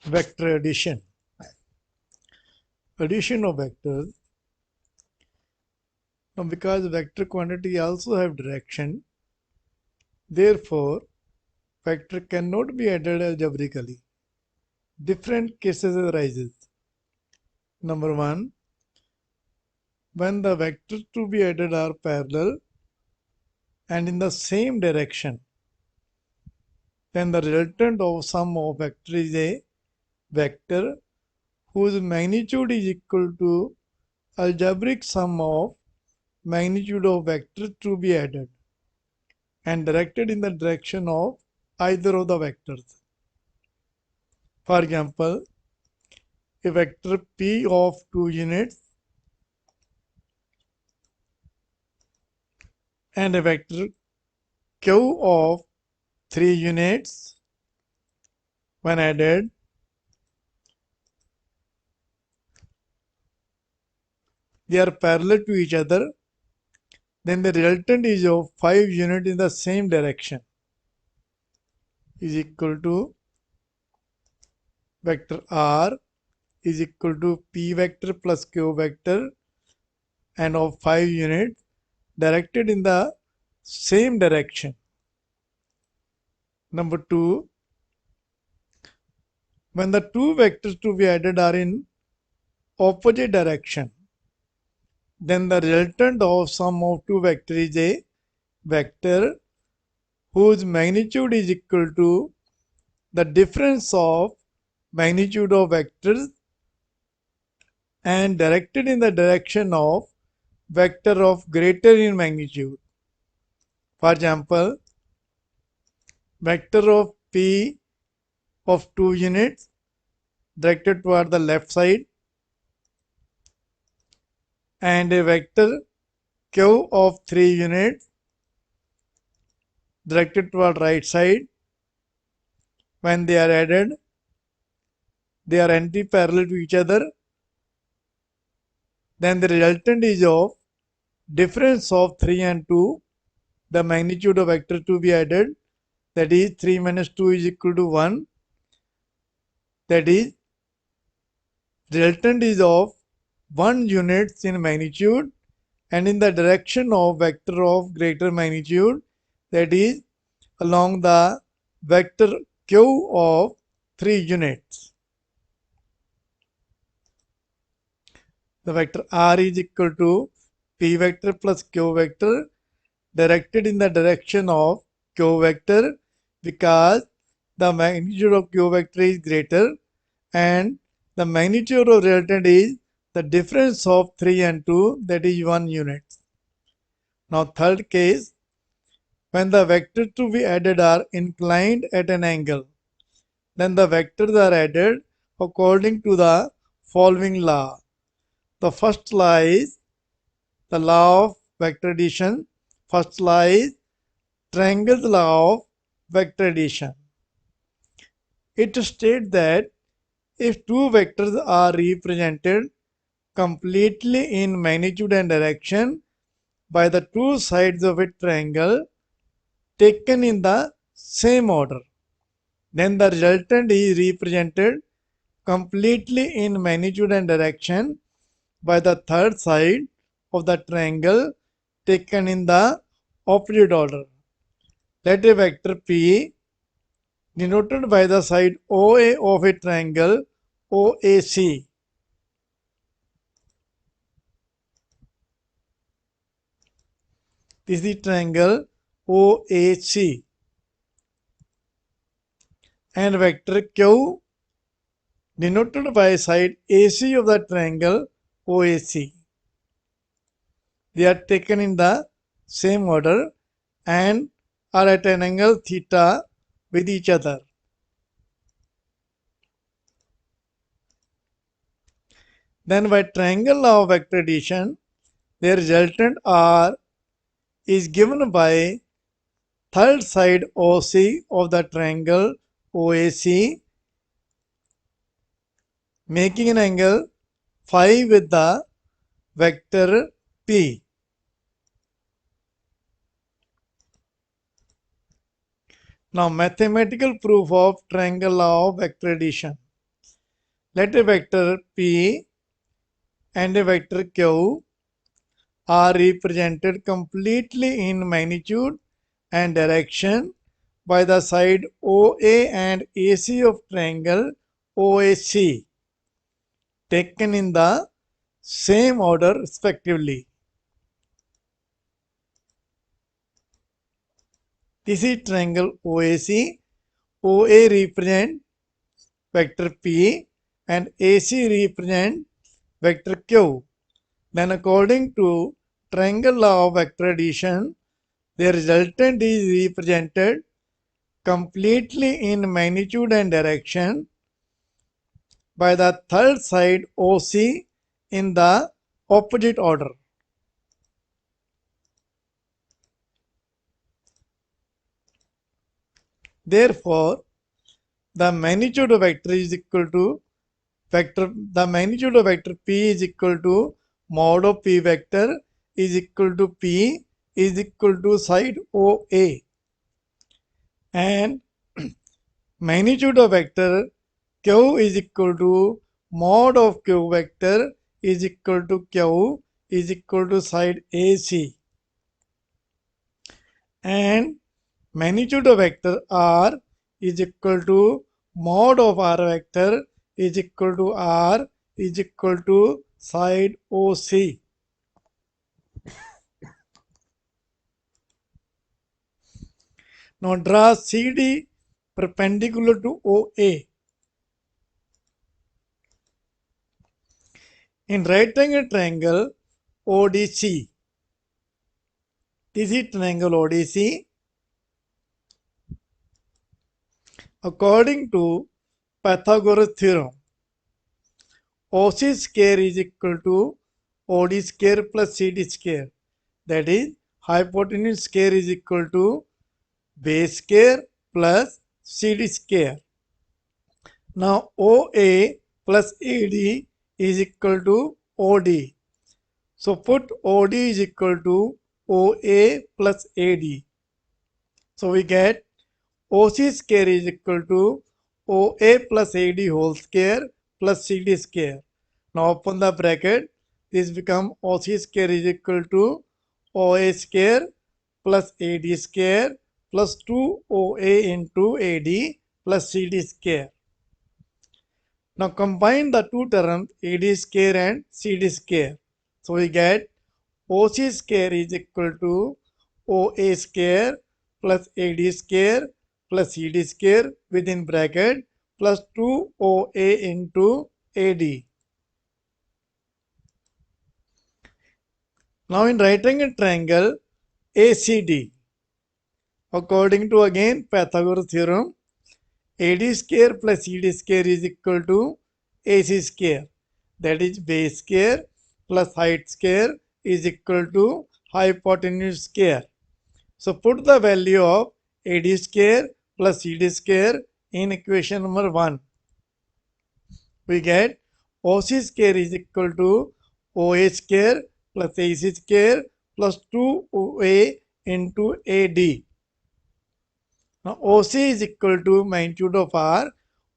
Vector addition. Addition of vectors. Now because vector quantity also have direction, therefore vector cannot be added algebraically. Different cases arises. Number one, when the vectors to be added are parallel and in the same direction, then the resultant of sum of vector is a vector whose magnitude is equal to algebraic sum of magnitude of vectors to be added and directed in the direction of either of the vectors. For example, a vector p of 2 units and a vector q of 3 units when added, they are parallel to each other, then the resultant is of 5 units in the same direction is equal to vector r is equal to p vector plus q vector and of 5 units directed in the same direction. Number 2, when the two vectors to be added are in opposite direction, then the resultant of sum of two vectors is a vector whose magnitude is equal to the difference of magnitude of vectors and directed in the direction of vector of greater in magnitude. For example, vector of p of 2 units directed toward the left side and a vector q of 3 units directed toward right side. When they are added, they are anti-parallel to each other. Then the resultant is of difference of 3 and 2, the magnitude of vector to be added, that is 3 minus 2 is equal to 1. That is, resultant is of 1 units in magnitude and in the direction of vector of greater magnitude, that is along the vector q of 3 units. The vector r is equal to p vector plus q vector directed in the direction of q vector because the magnitude of q vector is greater and the magnitude of resultant is the difference of 3 and 2, that is 1 unit. Now third case, when the vectors to be added are inclined at an angle, then the vectors are added according to the following law. The first law is the law of vector addition. First law is triangle's law of vector addition. It states that if two vectors are represented completely in magnitude and direction by the two sides of a triangle taken in the same order, then the resultant is represented completely in magnitude and direction by the third side of the triangle taken in the opposite order. Let a vector p denoted by the side OA of a triangle OAC this is the triangle OAC and vector q denoted by side AC of the triangle OAC. They are taken in the same order and are at an angle theta with each other. Then by triangle law of vector addition, their resultant R is given by third side OC of the triangle OAC, making an angle phi with the vector P. Now mathematical proof of triangle law of vector addition. Let a vector P and a vector Q are represented completely in magnitude and direction by the side OA and AC of triangle OAC, taken in the same order respectively. This is triangle OAC. OA represents vector P and AC represents vector Q. Then according to triangle law of vector addition, the resultant is represented completely in magnitude and direction by the third side OC in the opposite order. Therefore, the magnitude of vector is equal to the magnitude of vector P is equal to mod of P vector is equal to P is equal to side OA, and magnitude of vector Q is equal to mod of Q vector is equal to Q is equal to side AC, and magnitude of vector R is equal to mod of R vector is equal to R is equal to side OC. Now draw CD perpendicular to OA. In right angle triangle ODC, this is triangle ODC. According to Pythagoras theorem, OC square is equal to OD square plus CD square. That is, hypotenuse square is equal to base square plus CD square. Now OA plus AD is equal to OD. So put OD is equal to OA plus AD. So we get OC square is equal to OA plus AD whole square plus CD square. Now open the bracket. This become OC square is equal to OA square plus AD square plus 2OA into AD plus CD square. Now combine the two terms AD square and CD square. So we get OC square is equal to OA square plus AD square plus CD square within bracket plus 2OA into AD. Now in right angle triangle ACD, according to again Pythagoras theorem, AD square plus CD square is equal to AC square. That is, base square plus height square is equal to hypotenuse square. So put the value of AD square plus CD square in equation number 1. We get OC square is equal to OA square plus AC square plus 2OA into AD. Now OC is equal to magnitude of R,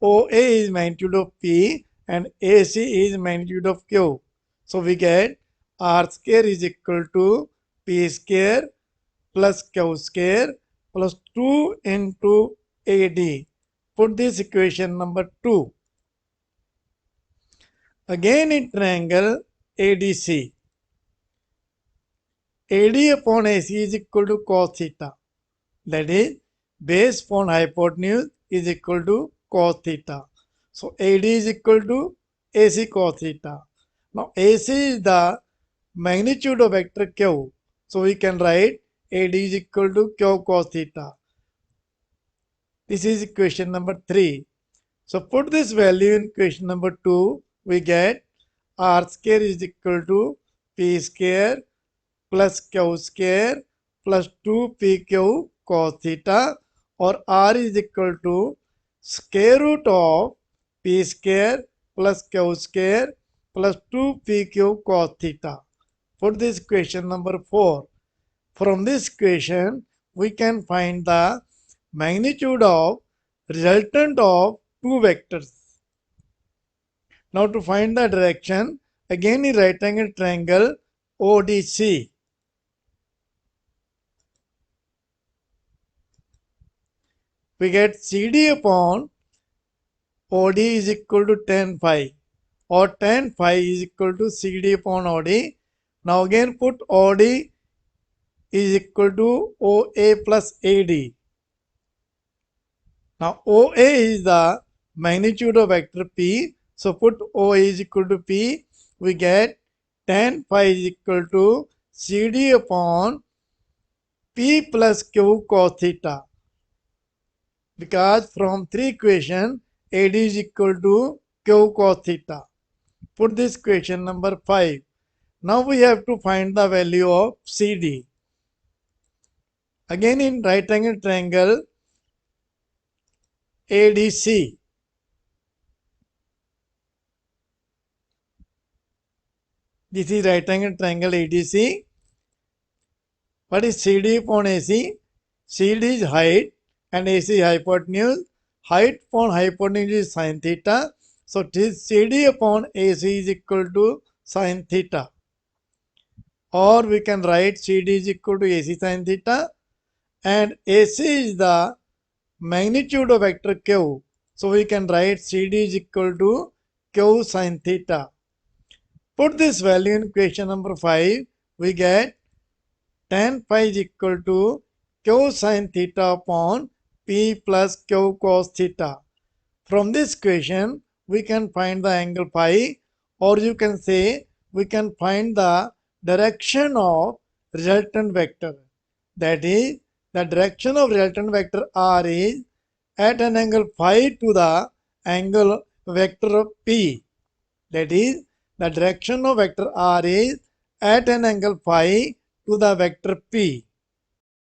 OA is magnitude of P, and AC is magnitude of Q. So we get R square is equal to P square plus Q square plus 2 into AD. Put this equation number 2. Again in triangle ADC, AD upon AC is equal to cos theta. That is, base upon hypotenuse is equal to cos theta. So AD is equal to AC cos theta. Now AC is the magnitude of vector Q. So we can write AD is equal to Q cos theta. This is equation number 3. So put this value in equation number 2. We get R square is equal to P square plus Q square plus 2PQ cos theta, or R is equal to square root of P square plus Q square plus 2PQ cos theta. Put this equation number 4. From this equation, we can find the magnitude of resultant of two vectors. Now to find the direction, again in right angle triangle ODC. We get CD upon OD is equal to tan phi, or tan phi is equal to CD upon OD. Now again put OD is equal to OA plus AD. Now OA is the magnitude of vector P. So put OA is equal to P. We get tan phi is equal to CD upon P plus Q cos theta. Because from 3 equation AD is equal to Q cos theta. Put this equation number 5. Now we have to find the value of CD. Again in right angle triangle ADC. This is right angle triangle ADC. What is CD upon AC? CD is height and AC is hypotenuse. Height upon hypotenuse is sin theta. So CD upon AC is equal to sin theta. Or we can write CD is equal to AC sin theta, and AC is the magnitude of vector Q. So we can write CD is equal to Q sin theta. Put this value in equation number 5. We get tan phi is equal to Q sin theta upon P plus Q cos theta. From this equation, we can find the angle phi, or you can say we can find the direction of resultant vector. That is, the direction of resultant vector R is at an angle phi to the angle vector P. That is, the direction of vector R is at an angle phi to the vector P.